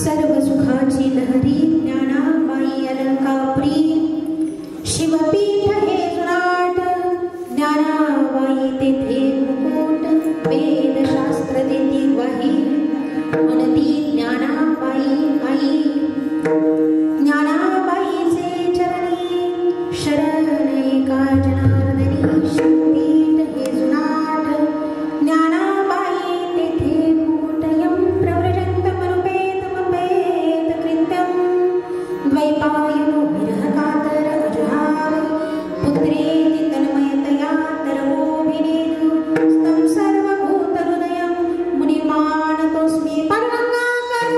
सर्व सुखाची लहरी ज्ञानाबाई अलंकापुरी शिवपीठ हे जुनाट ज्ञानाबाई तेथे मुकुट वेदशास्त्र देती ग्वाही म्हणती ज्ञानाबाई आई ज्ञानाबाईचे चरणी शरण एका जनार्दनी शिवपीठ हे जुनाट ज्ञानाबाई तेथे मुकुटयं प्रव्रजन्तमनुपेतमपेत कृत्यं द्वैपायनो विरहकातर अजुहार पुत्रेति तन्मयतया तरवोऽभिनेदु स्तं सर्वभूतहृदयं मुनिमानतोऽस्मि परमङ्गाकर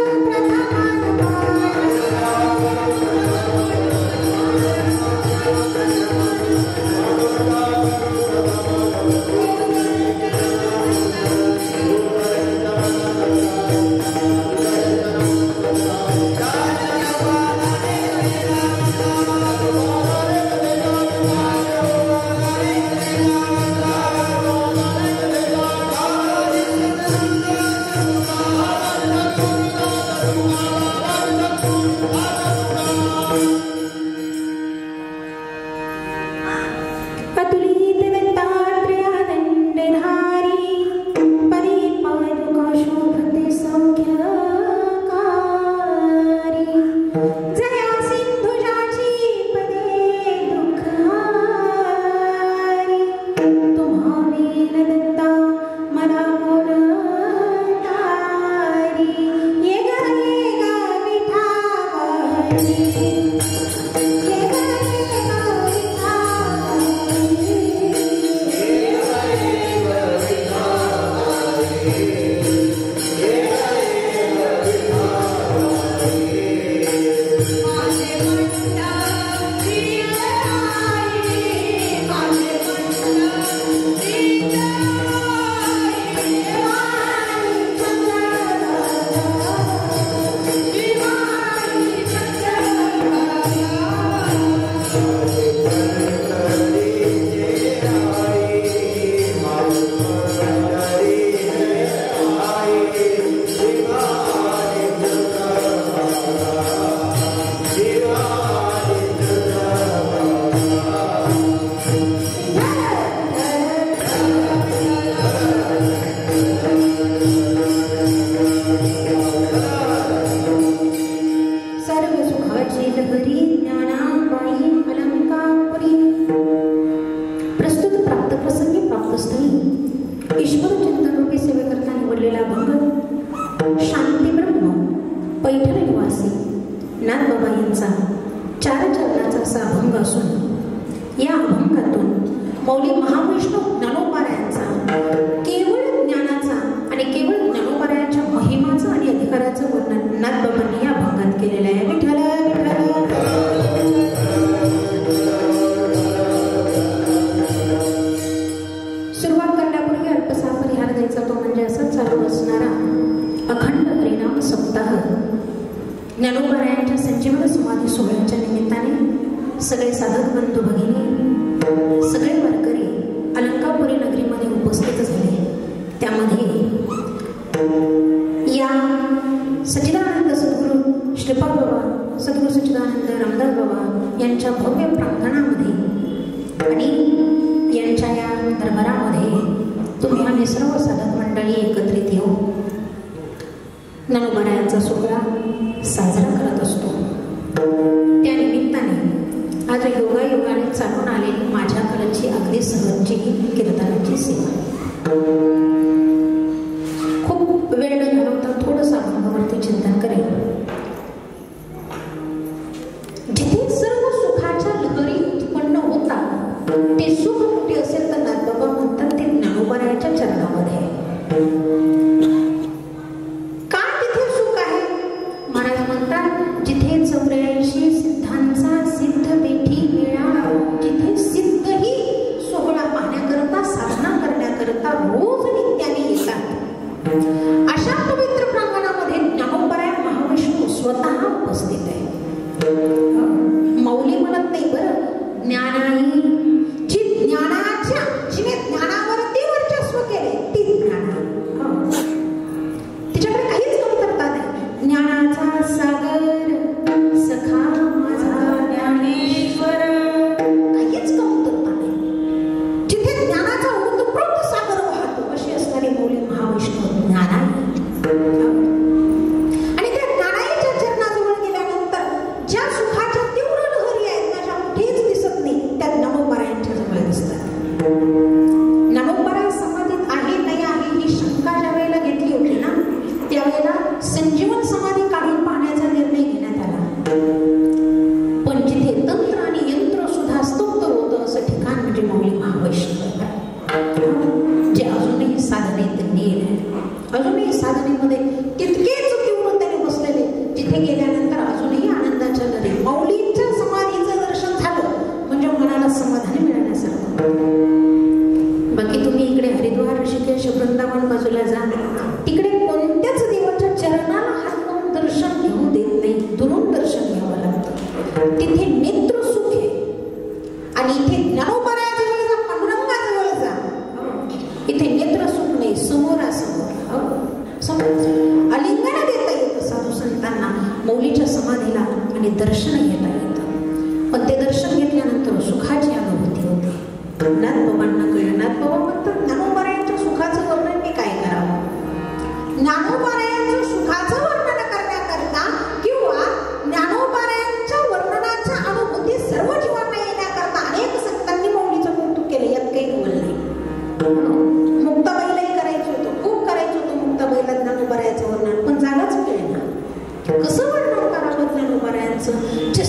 मौली म्हणत नाही बरं, ज्ञानाई जी ज्ञानाच्या जिने ज्ञानावरती वर्चस्व केले अजूनही साधनेमध्ये तितकेच तीव्रतेने बसलेले, तिथे गेल्यानंतर अजूनही आनंदाच्या लहरी. माऊलींच्या समाधीचं दर्शन झालं म्हणजे मनाला समाधान मिळण्यासारखं. बाकी तुम्ही इकडे हरिद्वार, ऋषिकेश, वृंदावन बाजूला जा, तिकडे कोणत्याच देवाच्या चरणाला हात लावून दर्शन घेऊ देत नाही, दुरून दर्शन घ्यावं लागतं. तिथे नेत्र सुख आहे. आणि इथे ज्ञानोबरायाजवळ जा, पांडुरंगाजवळ जा, इथे नेत्र सुख नाही, समोरासमोर आलिंगन देता येतं साधू संतांना मौलीच्या समाधीला आणि दर्शन घेता येतं. पण ते दर्शन घेतल्यानंतर सुखाची अनुभूती होते. नाथबाबांना कळलं. नाथबाबा म्हणतात ज्ञानोबरायांच्या सुखाचं वर्णन मी काय करावं. ज्ञानोबरायांच्या सुखाचं वर्णन करण्याकरता किंवा ज्ञानोबरायांच्या वर्णनाच्या अनुभूती सर्व जीवांना येण्याकरता अनेक संतांनी मौलीचं कौतुक केलं. यात काही नवल नाही. मुक्ताबाईलाही करायचं होतं, खूप करायचं होतं मुक्ताबाईला ज्ञानोबरायाचं वर्णन, पण जागाच मिळेना. कसं वर्णन करावं ज्ञानोबरायांचं, जे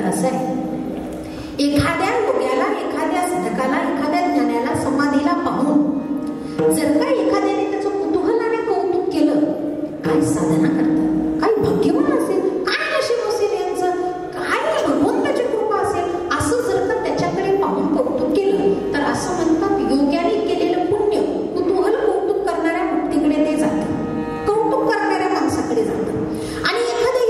असं आहे, एखाद्या योग्याला, एखाद्या साधकाला, एखाद्या ज्ञानाला, समाधीला पाहून जर का एखाद्याने त्याचं कुतूहलाने कौतुक केलं, काय साधना करतात, काय भाग्यवान असेल, काय नशीब असेल यांचं, काय भगवंताची कृपा असेल, असं जर का त्याच्याकडे पाहून कौतुक केलं तर असं म्हणतात योग्याने केलेलं पुण्य कुतूहल कौतुक करणाऱ्या व्यक्तीकडे ते जातं, कौतुक करणाऱ्या माणसाकडे जातं. आणि एखादा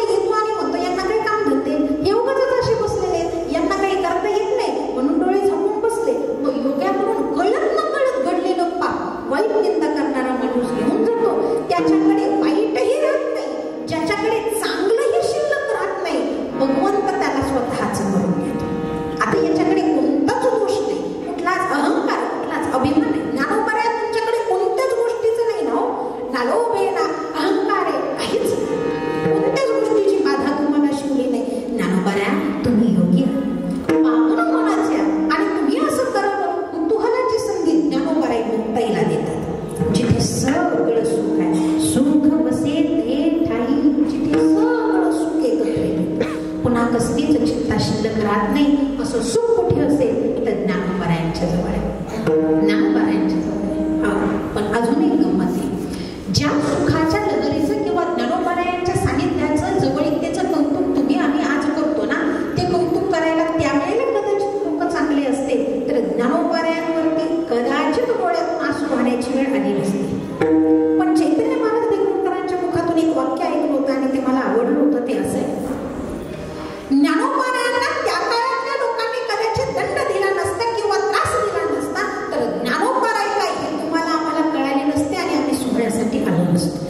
येतो आणि म्हणतो यांना काही काम धंदे, हे उगाचच असे बसलेले आहेत, यांना काही करता येत नाही म्हणून डोळे झाकून बसले. मग योग्याकडून कळत न कळत घडलेलं पाप वाईट निंदा करणारा माणूस घेऊन जातो, त्याच्याकडे वाईटही राहत नाही, ज्याच्याकडे चांगलंही शिल्लक राहत नाही, भगवंत त्याला स्वतःच करून घेतो. आता याच्याकडे कोणताच दोष नाही, कुठलाच अहंकार, कुठलाच अभिमान नाही. ज्ञानोबा तुमच्याकडे कोणत्याच गोष्टीचं नाही ना, नालोभे ना अहंकार आहे, काहीच कोणत्याच गोष्टीची बाधा तुम्हाला शिवली नाही. ज्ञानोबा तुम्ही योगी पावन मनाचे आणि तुम्ही असं करावं, कुतूहलाची संधी ज्ञानोबा मुक्ताईला देतात. जिथे सगळं सुख आहे, सुख बसे ते ठाई, जिथे सगळं सुख एकत्र येते, पुन्हा कसलीच चिंता शिल्लक राहत नाही. असं सुख कुठे असेल तर ज्ञानोबा यांच्या जवळ आहे, ज्ञानोबा यांच्या जवळ आहे. पण अजून एक गंमत आहे, ज्या सुखाच्या लहरीचं किंवा ज्ञानोबा यांच्या सानिध्याचं, जवळीकतेचं कौतुक तुम्ही आम्ही आज करतो ना, ते कौतुक करायला त्यावेळेला कदाचित लोक चांगले असते, तर ज्ञानोबा यांवरती कदाचित डोळ्यातून आसू वाहण्याची वेळ आली नसते. पण चैतन्य महाराज देवकरांच्या मुखातून एक वाक्य ऐकलं होतं आणि ते मला आवडलं होतं. ते असं आहे, ज्ञानोबा यांना त्या काळातल्या लोकांनी कदाचित दंड दिला नसता किंवा त्रास दिला नसता तर ज्ञानोबा काय हे तुम्हाला आम्हाला कळाले नसते आणि आम्ही सोहळ्यासाठी आलो नसतो.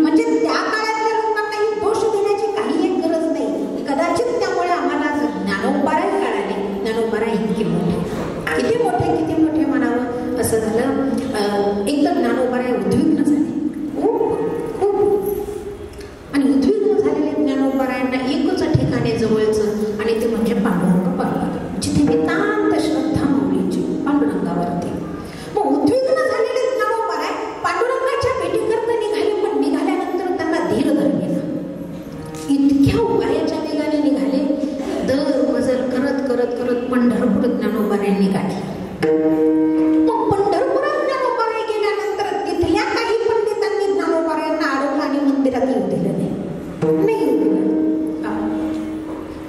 म्हणजे त्या काळातल्या लोकांनाही दोष देण्याची काही एक गरज नाही, कदाचित त्यामुळे आम्हाला ज्ञानोबा कळाले. ज्ञानोबा इतके मोठे, किती मोठे, किती मोठे म्हणावं असं झालं. एकदम ज्ञानोबा उद्विग्न झाले, खूप आणि उद्विग्न झालेले ज्ञानोबा यांना एकच ठिकाणी जवळचं आणि ते म्हणजे पांडुरंग पर्वत, जिथे नितांत श्रद्धा माऊलीची पांडुरंगावरती. मग उद्विग्न झालेले ज्ञानोबा पांडुरंगाच्या भेटीकरता निघाले, पण निघाल्यानंतर त्यांना धीर धरलेला. इतक्या उभाऱ्याच्या वेगाने निघाले, दर मजल करत करत करत पंढरपूर ज्ञानोबा यांनी गाठलं. मग पंढरपुरात ज्ञानोबा गेल्यानंतर तिथल्या काही पंडितांनी ज्ञानोबा यांना अडवलं आणि मंदिरात येऊ दिलं नाही.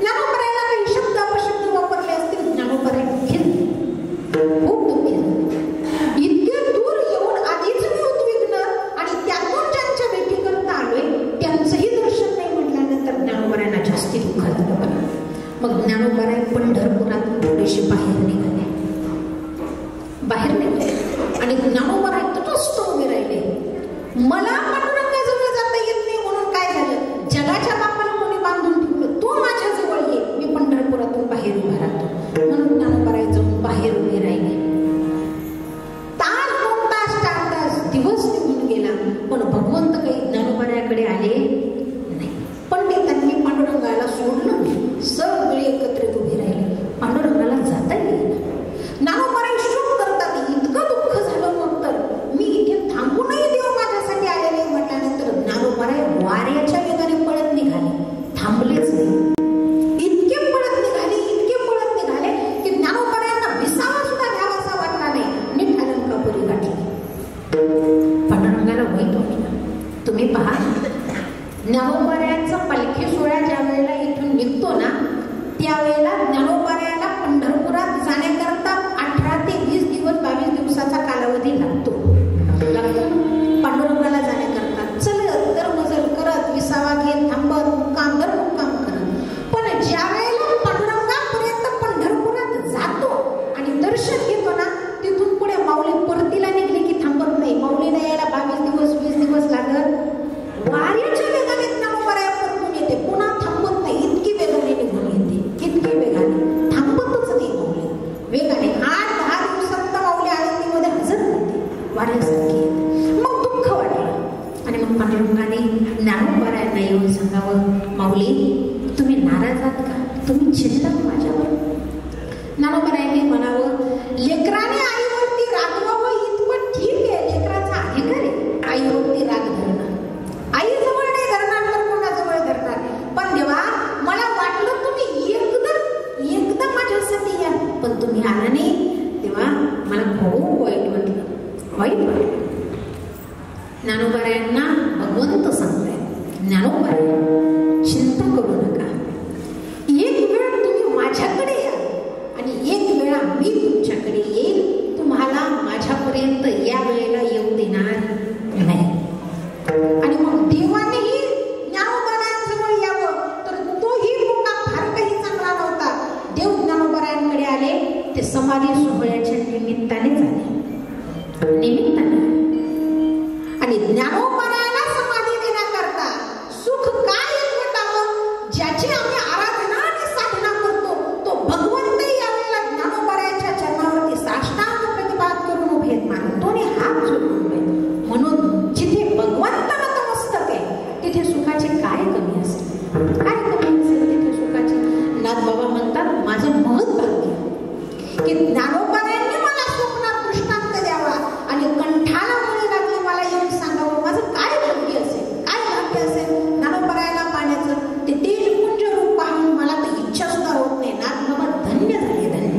ज्ञानोबा यांना काही शब्द अपशब्द वापरले असतील, ज्ञानोबा खूप दुःखी झाले. इतके दूर येऊन आधीच मी उद्विग्न आणि त्यातून ज्यांच्या भेटी करता आलोय त्यांचंही दर्शन नाही म्हटल्यानंतर ज्ञानोबा यांना जास्ती दुःख झालं. मग ज्ञानोबा पंढरपुरातून थोडेसे बाहेर निघाले आणि ज्ञानोबा तटस्थ उभे राहिले. मला पांडुरंगाजवळ जाता येत नाही म्हणून काय झालं, जगाच्या बापाला कोणी बांधून ठेवलं, तू माझ्या जवळ ये, मी पंढरपुरातून बाहेर उभा राहतो म्हणून ज्ञानोबा जाऊन बाहेर उभे राहिले. तास 2 तास 4 तास दिवस निघून गेला, पण भगवंत काही ज्ञानोबाकडे आले नाही. पंडितांनी पांडुरंगाला सोडलं नाही, सगळे एकत्रित उभे राहिले. पांडुरंगाला जाता येईल. ज्ञानोबा शोक करतात, इतकं दुःख झालं मग तर मी इथे थांबूनही देव माझ्यासाठी आले नाही म्हटल्यानंतर ज्ञानोबा वाऱ्याच्या वेगाने पळत निघाले, थांबलेच नाही. इतके पळत निघाले की ज्ञानोबा यांना विसावा सुद्धा घ्यावासा वाटला नाही, नीट अलंकापुरी गाठली. पांडुरंगाला वाईट वाटलं. तुम्ही पहा, ज्ञानोबा यांचा पालखी सोहळा ज्या वेळेला इथून निघतो ना, त्यावेळेला ज्ञानोबा यांना पंढरपुरात जाण्याकरता 18 ते 20 दिवस 22 दिवसाचा कालावधी लागतो. पांडुरंगाला जाण्याकरता चलत तर मजल करत, विसावा घेत, थांबत, मुक्काम दर मुक्काम करत. पण ज्या वेळेला पांडुरंगापर्यंत पंढरपुरात जातो आणि दर्शन घेतो ना, तिथून पुढे माऊली परतीला निघली की थांबत नाही. माऊलीला यायला 22 दिवस 20 दिवस लागत. वाऱ्याच्या वेगाने ज्ञानोबा परतून येते, पुन्हा थांबत नाही, इतकी वेगाने निघून येते, इतकी वेगाने थांबतच नाही माऊली. वेगाने 8-10 दिवसात तर माऊली आळंदीमध्ये हजर होते वाऱ्यासारखी. मग दुःख वाटलं आणि मग पांडुरंगाने ज्ञानोबा यांना येऊन सांगावं, माऊली तुम्ही नाराज आहात का, तुम्ही चिडलात माझ्यावर. ज्ञानोबा यांनी म्हणावं, लेकराने आईवरती रागवावं इतपत ठीक आहे, लेकराचा अधिकार आहे आईवरती राग धरणं. आई जवळ नाही धरणार तर कोणाजवळ धरणार. पण देवा मला ज्ञानोबारायांना भगवंत सांगताय, ज्ञानोबाराय चिंता करू नका, एक वेळ तुम्ही माझ्याकडे या आणि एक वेळा मी तुमच्याकडे येईल, तुम्हाला माझ्यापर्यंत या वेळेला येऊ देणार नाही. आणि मग देवानेही ज्ञानोबारायांजवळ यावं, तर तोही मोका फार काही चांगला नव्हता. देव ज्ञानोबारायांकडे आले ते समाधी सोहळ्याच्या निमित्तानेच आले, निमित्ताने. आणि ज्ञानोबारायाला समाधी देण्याकरता सुख काय एकवटावं, ज्याची आम्ही आराधना आणि साधना करतो तो भगवंत यावेळेला ज्ञानोबारायाच्या चरणावरती साष्टांग प्रतिपाद करून उभे आहेत, मानतोने हात जोडून उभे. म्हणून जिथे भगवंत नतमस्तक आहे तिथे सुखाची काय कमी असेल, काय कमी असेल तिथे सुखाची. नाथबाबा म्हणतात, माझं महत् भाग्य की ज्ञानोबारायांनी मला स्वप्नात दृष्टांत द्यावा आणि कंठाला मुळे लागली मला येऊन सांगावं. माझं काय भाग्य असेल, काय भाग्य असेल ज्ञानोबारायाला पाहण्याचं. ते तेजपुंज रूप पाहून मला तर इच्छा सुद्धा होत नाही. नाथबाबा धन्य झाले, धन्य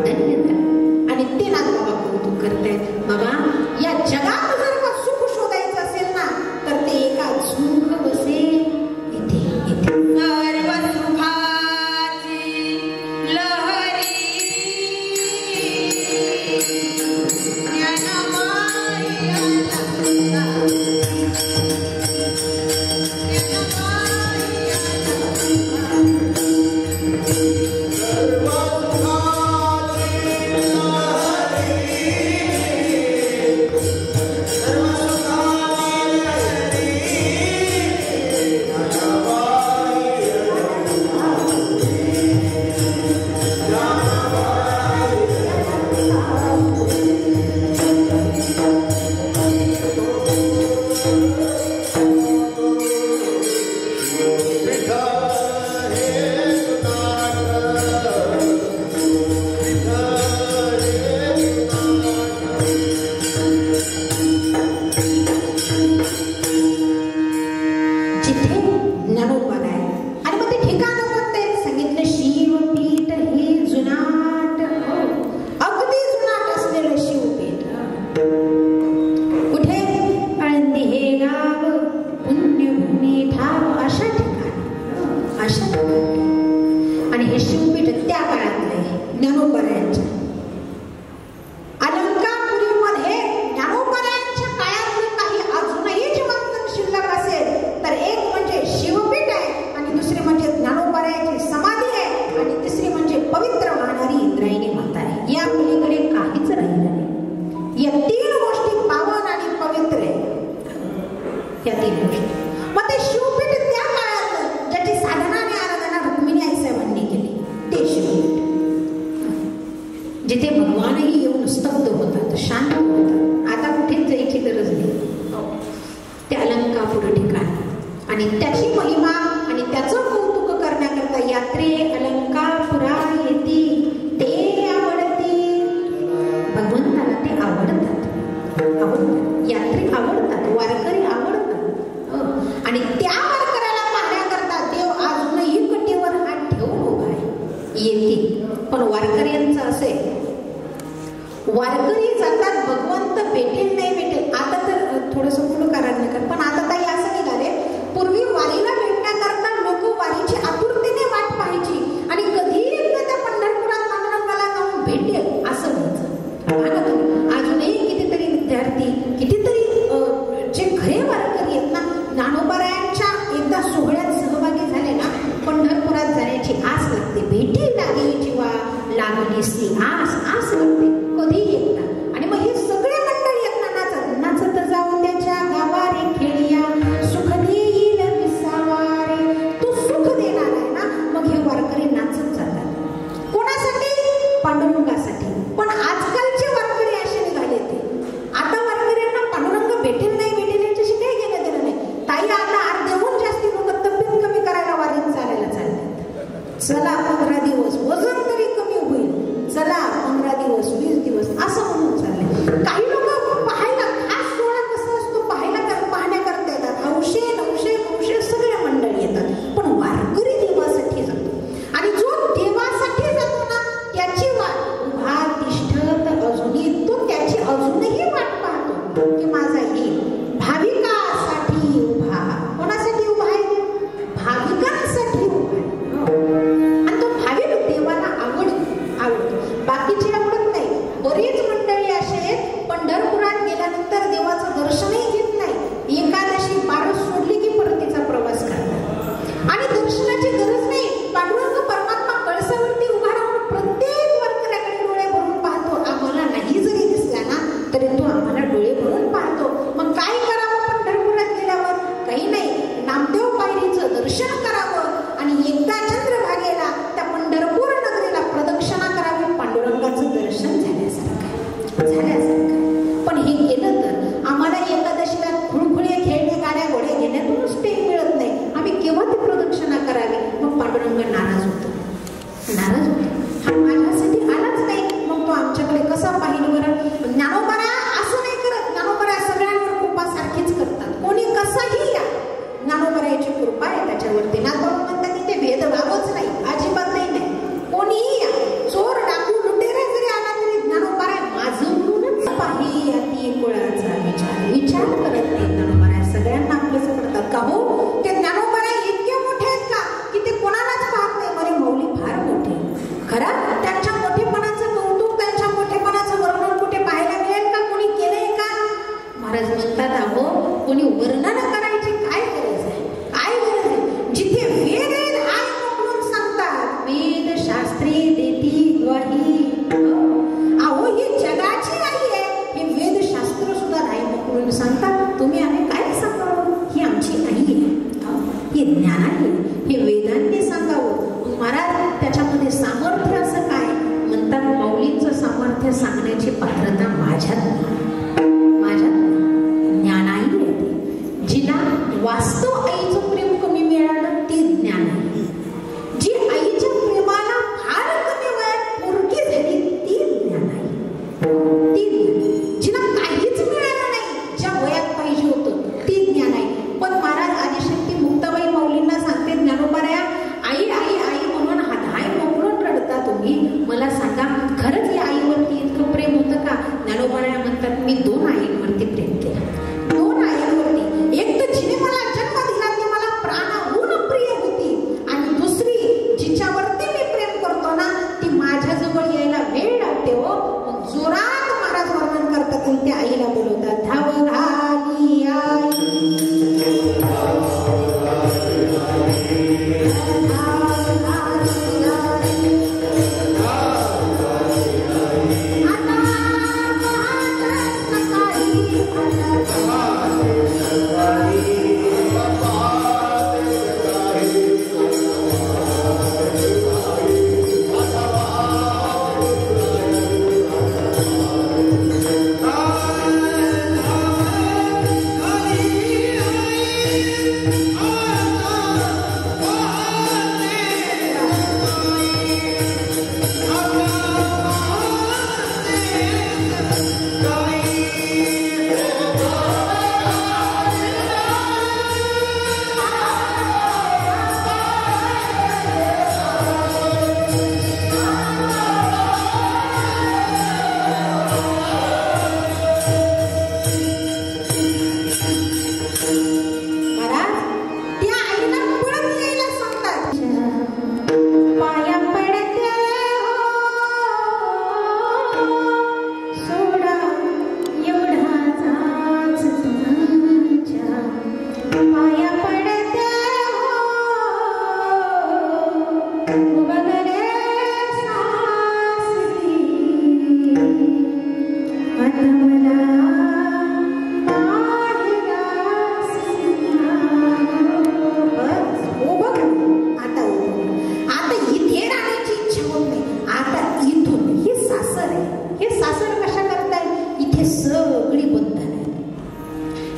धन्य झाले. आणि ते नाथबाबा कौतुक करतायत, बाबा या जगात जर का सुख शोधायचं असेल ना तर ते एका सुख बसे इथे इथे. सर्व सुखाची लहरी जिथे भगवानही येऊन स्तब्ध होतात, शांत होतात. आता कुठेच जायची गरज नाही. ते अलंकापुर ठिकाण आणि त्याची महिमा आणि त्याचं कौतुक करण्याकरता यात्रे अलंकापुरा येती. ते आवडती भगवंताला, ते आवडतात, आवडतात. यात्रे आवडतात, वारकरी आवडतात. आणि त्या वारकऱ्याला पाहण्याकरता देव अजूनही कटेवर हात ठेवून उभा आहे. येते. पण वारकऱ्यांचं असे, वारकरी जातात, भगवंत भेटेल नाही भेटेल. आता तर थोडंसं पुढं कारण नका, पण आता ताई असं निघाले, पूर्वी वारीला भेटण्याकरता लोक वारीची आतुरतेने वाट पाहायची आणि कधी एकदा त्या पंढरपुरात पांडुरंगाला जाऊन भेटेल असं व्हायचं. अजूनही कितीतरी विद्यार्थी, कितीतरी महाराज म्हणतात, अहो कोणी वर्णन करायची काय गरज आहे, काय गरज आहे? जिथे वेद आहेत आई मोकळून सांगतात, वेद शास्त्री देती ग्वाही. अहो ही जगाची आई आहे, हे वेद शास्त्र सुद्धा आई मोकळून सांगतात. तुम्ही आम्ही काय सांगावं? ही आमची आई आहे, हे ज्ञान आहे, हे वेदांनी सांगावं. महाराज त्याच्यामध्ये सामर्थ्य असं काय म्हणतात, माऊलींचं सामर्थ्य सांगण्याची पात्रता माझ्यात ज्ञानाई आहे. जिला वास्तव आईचं प्रेम कमी मिळालं ते ज्ञान आहे. जी आईच्या प्रेमाला फार कमी वयात पोरगी झाली ती ज्ञान आहे. ती ज्ञान जिला काहीच मिळालं नाही ज्या वयात पाहिजे होतं ती ज्ञान आहे. पण महाराज आदिशक्ती मुक्ताबाई माऊलींना सांगते, ज्ञानोबाया आई आई आई म्हणून हाय मोकळून रडता तुम्ही, मला सांगा खरंच या आईवरती इतकं प्रेम होतं का? ज्ञानोबाया म्हणतात, मी 2 आईंवरती प्रेम केलं, 2 आईंवरती. एक तर जिने मला जन्म दिला ती मला प्राणाहून प्रिय होती, आणि दुसरी जिच्यावरती मी प्रेम करतो ना ती माझ्याजवळ यायला वेळ लागते हो. मग जोरात महाराज वर्णन करतात आणि त्या आईला बोलवतात, धाव घाली आई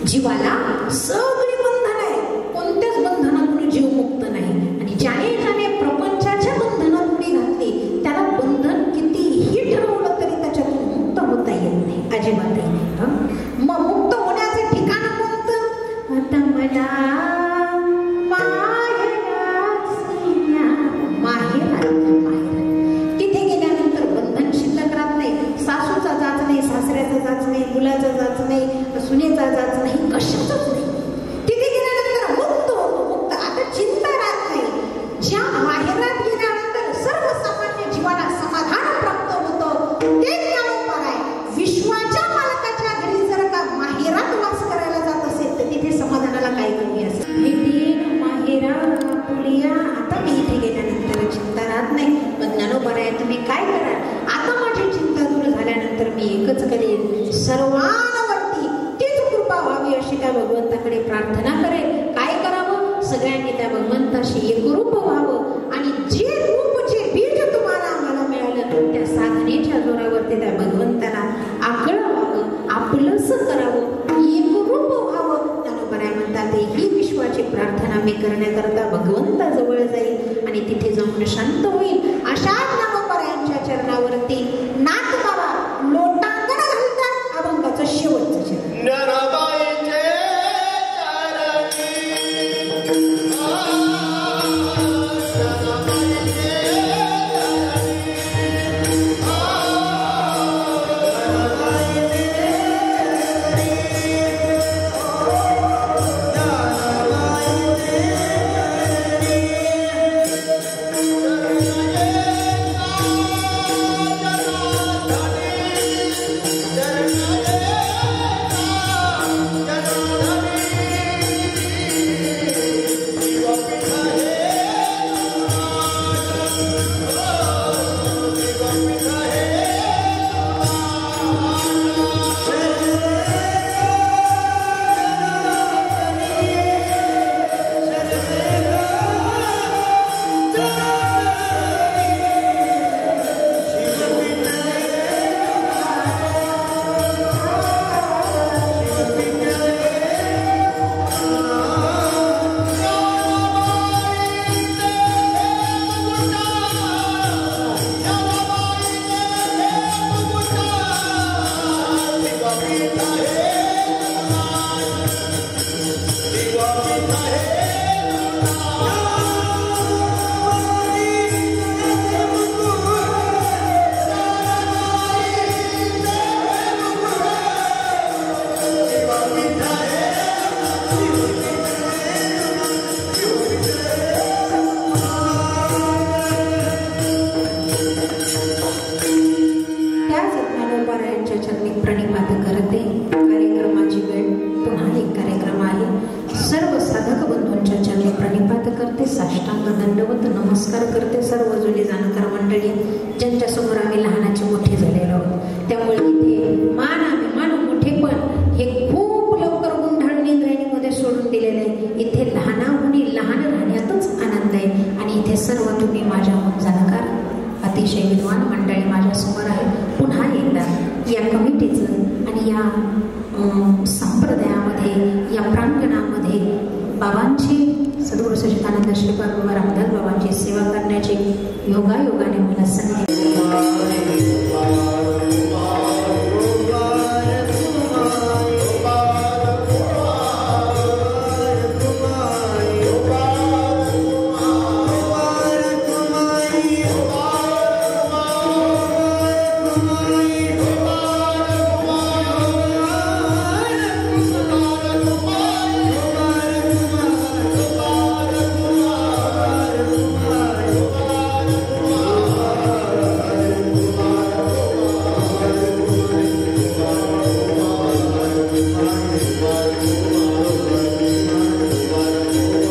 जीवाला सगळी बंधन आहे, कोणत्याच बंधनातून जीव मुक्त नाही. आणि ज्याने ज्याने प्रपंचाच्या बंधनात उडी घातली त्याला बंधन कितीही ठरवलं तरी त्याच्यातून मुक्त होता येत नाही, अजिबातही नाही. मग मुक्त होण्याचं ठिकाण कोणतं? आता मला माहेर. तिथे गेल्यानंतर बंधन शिल्लक राहत नाही. सासूचा जाच नाही, सासऱ्याचा जाच नाही, मुलाचा जाच नाही, सुनेचा जाच नाही, कशाचाच नाही. तिथे गेल्यानंतर मुक्त होतो, मुक्त. आता चिंता राहत नाही. ज्या माहेरात गेल्यानंतर सर्वसामान्य जीवाला समाधान प्राप्त होतं ते ज्ञानोपार आहे. विश्वाच्या मालकाच्या घरी जर का माहेरात वास करायला जात असेल तर तिथे समाधानाला काय कमी असेल? माहेरा पुलिया. आता मी इथे गेल्यानंतर चिंता राहत नाही. पण ज्ञानोपार आहे, तुम्ही काय कराल? आता माझी चिंता दूर झाल्यानंतर मी एकच करेन, सर्वांवरती तीच कृपा व्हावी अशी त्या भगवंताकडे प्रार्थना करेल. काय करावं? सगळ्यांनी त्या भगवंताशी एकरूप व्हावं आणि जे रूप जे बीज तुम्हाला आम्हाला मिळालं त्या साधनेच्या जोरावरती त्या भगवंताला आकळवावं, आपलंस करावं, एकरूप व्हावं. त्यानुसार म्हणतात ही विश्वाची प्रार्थना मी करण्याकरता भगवंताजवळ जाईल आणि तिथे जाऊन शांत होईल. अशा ज्ञानोपाऱ्यांच्या चरणावरती नाथ बाबा लोटांगण घालतात. अभंगाचं शेवटचं चरण. Yeah. वरती साष्टांग दंडवत नमस्कार करते सर्व जुनी जाणकार मंडळी ज्यांच्यासमोर आम्ही लहानाचे मोठे झालेलो आहोत. त्यामुळे इथे मान अभिमान मोठेपण हे खूप लवकर गुंढाळून इंद्रायणीमध्ये सोडून दिलेलं आहे. इथे लहानाहून लहान राहण्यातच आनंद आहे. आणि इथे सर्व तुम्ही माझ्याहून जाणकार अतिशय विद्वान मंडळी माझ्यासमोर आहे. पुन्हा एकदा या कमिटीचं आणि या संप्रदायामध्ये या प्रांगणामध्ये बाबांची सद्गुरू सच्चिदानंद श्रीपाद बाबा रामदास बाबांची सेवा करण्याची योगायोगाने मला संधी